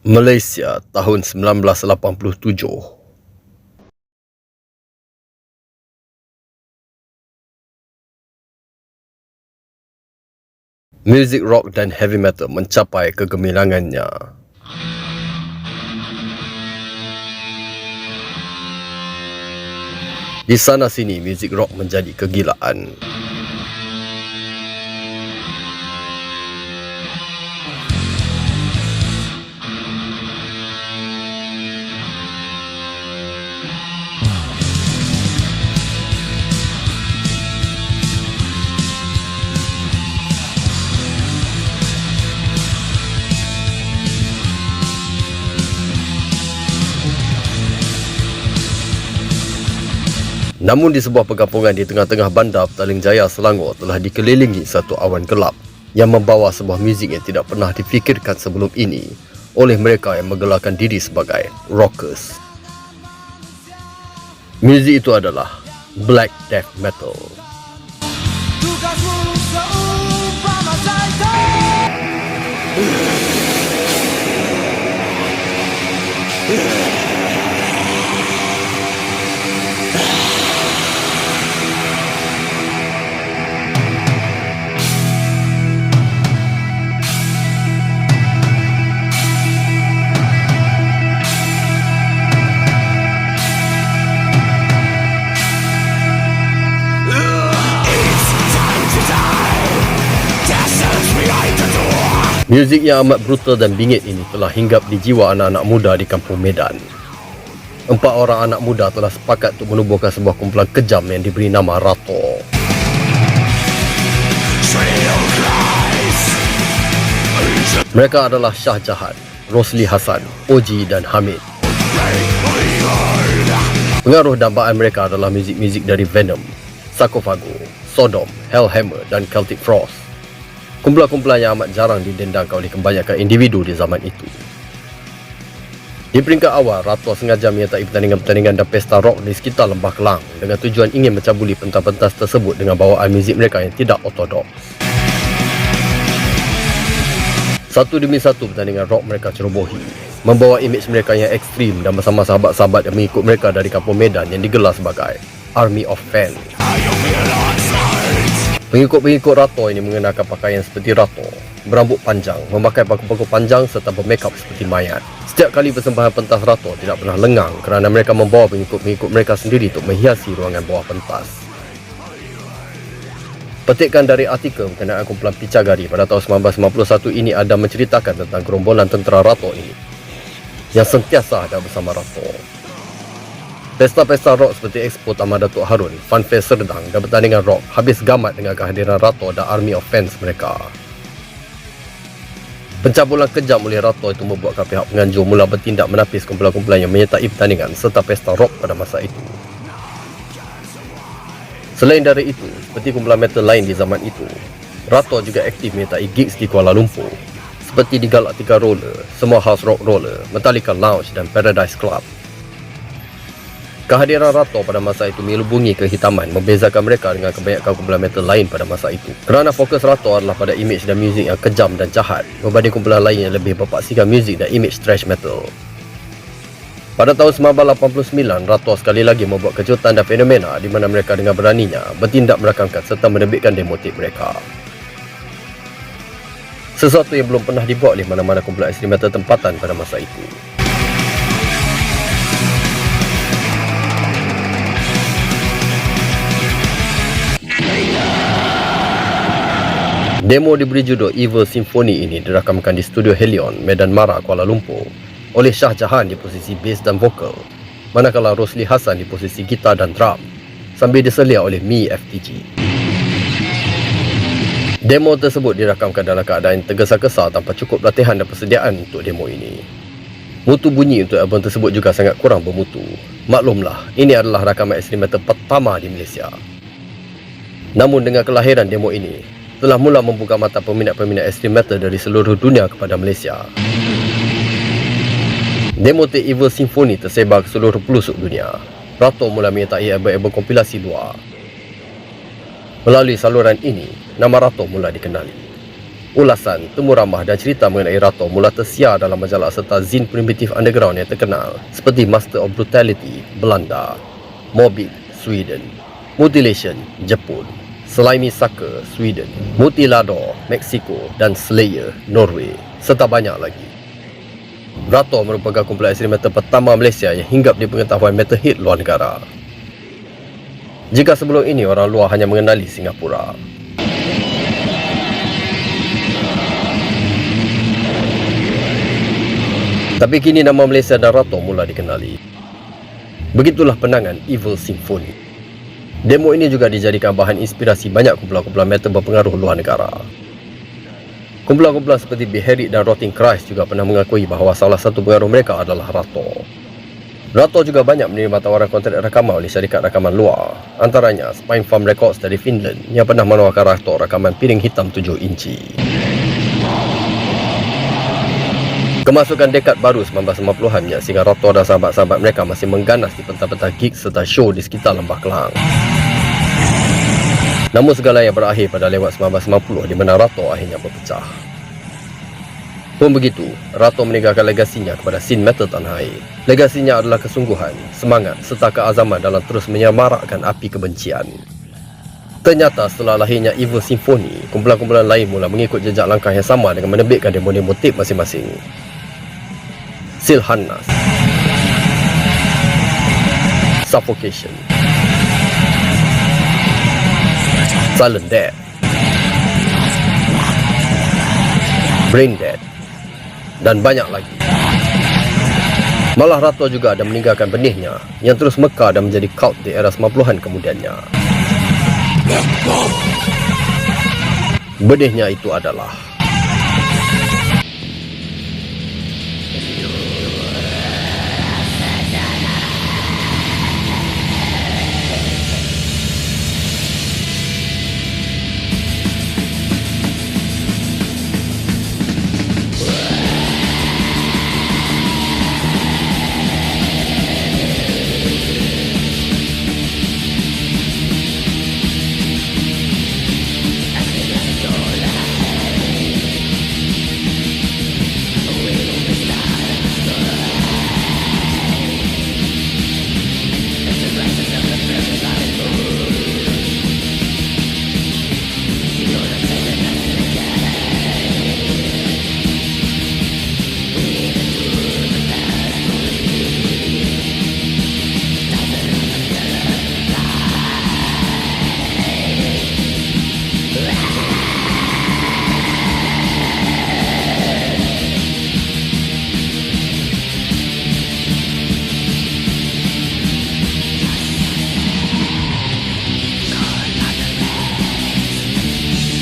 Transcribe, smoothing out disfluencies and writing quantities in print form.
Malaysia tahun 1987. Music rock dan heavy metal mencapai kegemilangannya. Di sana sini music rock menjadi kegilaan. Namun di sebuah perkampungan di tengah-tengah bandar Petaling Jaya, Selangor telah dikelilingi satu awan gelap yang membawa sebuah muzik yang tidak pernah difikirkan sebelum ini oleh mereka yang menggelarkan diri sebagai rockers. Muzik itu adalah Black Death Metal. Muzik yang amat brutal dan bingit ini telah hinggap di jiwa anak-anak muda di kampung Medan. 4 orang anak muda telah sepakat untuk menubuhkan sebuah kumpulan kejam yang diberi nama Rato. Mereka adalah Shah Jahan, Rosli Hassan, Oji dan Hamid. Pengaruh dambaan mereka adalah muzik-muzik dari Venom, Sarcophago, Sodom, Hellhammer dan Celtic Frost. Kumpulan-kumpulan yang amat jarang didendangkan oleh kebanyakan individu di zaman itu. Di peringkat awal, Rato sengaja menyertai pertandingan-pertandingan dan pesta rock di sekitar Lembah Kelang dengan tujuan ingin mencabuli pentas-pentas tersebut dengan bawaan muzik mereka yang tidak ortodoks. Satu demi satu pertandingan rock mereka cerobohi, membawa imej mereka yang ekstrim dan bersama sahabat-sahabat yang mengikut mereka dari kampung Medan yang digelar sebagai Army of Fans. Pengikut-pengikut Rato ini mengenakan pakaian seperti Rato, berambut panjang, memakai paku-paku panjang serta bermakeup seperti mayat. Setiap kali persembahan pentas Rato tidak pernah lengang kerana mereka membawa pengikut-pengikut mereka sendiri untuk menghiasi ruangan bawah pentas. Petikan dari artikel berkenaan kumpulan Picagari pada tahun 1991 ini ada menceritakan tentang gerombolan tentera Rato ini yang sentiasa ada bersama Rato. Pesta-pesta rock seperti Expo Taman Datuk Harun, Funfest Serdang dan pertandingan rock habis gamat dengan kehadiran Rato dan Army of Fans mereka. Pencabulan kejam oleh Rato itu membuatkan pihak penganjur mula bertindak menapis kumpulan-kumpulan yang menyertai pertandingan serta pesta rock pada masa itu. Selain dari itu, seperti kumpulan metal lain di zaman itu, Rato juga aktif menyertai gigs di Kuala Lumpur seperti di Galactica Roller, Semua House Rock Roller, Metallica Lounge dan Paradise Club. Kehadiran Rato pada masa itu melubungi kehitaman membezakan mereka dengan kebanyakan kumpulan metal lain pada masa itu. Kerana fokus Rato adalah pada imej dan muzik yang kejam dan jahat berbanding kumpulan lain yang lebih berpaksikan muzik dan imej thrash metal. Pada tahun 1989, Rato sekali lagi membuat kejutan dan fenomena di mana mereka dengan beraninya bertindak merakamkan serta menerbitkan demo tape mereka. Sesuatu yang belum pernah dibuat oleh mana-mana kumpulan ekstrim metal tempatan pada masa itu. Demo diberi judul Evil Symphony ini dirakamkan di studio Helion, Medan Mara, Kuala Lumpur oleh Shah Jahan di posisi bass dan vokal, manakala Rosli Hassan di posisi gitar dan drum, sambil diselia oleh Mi FTG. Demo tersebut dirakamkan dalam keadaan tergesa-gesa tanpa cukup latihan dan persediaan untuk demo ini. Mutu bunyi untuk album tersebut juga sangat kurang bermutu. Maklumlah, ini adalah rakaman ekstrim metal pertama di Malaysia. Namun dengan kelahiran demo ini, telah mula membuka mata peminat-peminat ekstrim metal dari seluruh dunia kepada Malaysia. Demo tape Evil Symphony tersebar ke seluruh pelosok dunia. Rato mula menyertai album-album kompilasi luar. Melalui saluran ini, nama Rato mula dikenali. Ulasan, temu ramah dan cerita mengenai Rato mula tersiar dalam majalah serta zin primitif underground yang terkenal seperti Master of Brutality, Belanda, Morbid, Sweden, Mutilation, Jepun, Slimy Sucker, Sweden, Mutilador, Meksiko dan Slayer, Norway, serta banyak lagi. Rato merupakan kumpulan ekstrim metal pertama Malaysia yang hinggap di pengetahuan metalhead luar negara. Jika sebelum ini orang luar hanya mengenali Singapura. Tapi kini nama Malaysia dan Rato mula dikenali. Begitulah penangan Evil Symphony. Demo ini juga dijadikan bahan inspirasi banyak kumpulan-kumpulan metal berpengaruh luar negara. Kumpulan-kumpulan seperti Beherit dan Rotting Christ juga pernah mengakui bahawa salah satu pengaruh mereka adalah Rato. Rato juga banyak menerima tawaran kontrak rakaman oleh syarikat rakaman luar, antaranya Spinefarm Records dari Finland yang pernah menawarkan Rato rakaman piring hitam 7 inci. Kemasukan dekad baru 1990-an sehingga Rato dan sahabat-sahabat mereka masih mengganas di pentas-pentas gig serta show di sekitar Lembah Kelang. Namun segala yang berakhir pada lewat 1990 di mana Rato akhirnya berpecah. Pun begitu, Rato meninggalkan legasinya kepada scene metal tanah air. Legasinya adalah kesungguhan, semangat serta keazaman dalam terus menyemarakkan api kebencian. Ternyata setelah lahirnya Evil Symphony, kumpulan-kumpulan lain mula mengikut jejak langkah yang sama dengan menerbitkan demo-demo tape masing-masing. Silhannas, Suffocation, Silent Death, Brain Dead dan banyak lagi. Malah Rato juga ada meninggalkan benihnya yang terus mekar dan menjadi cult di era 90-an kemudiannya. Benihnya itu adalah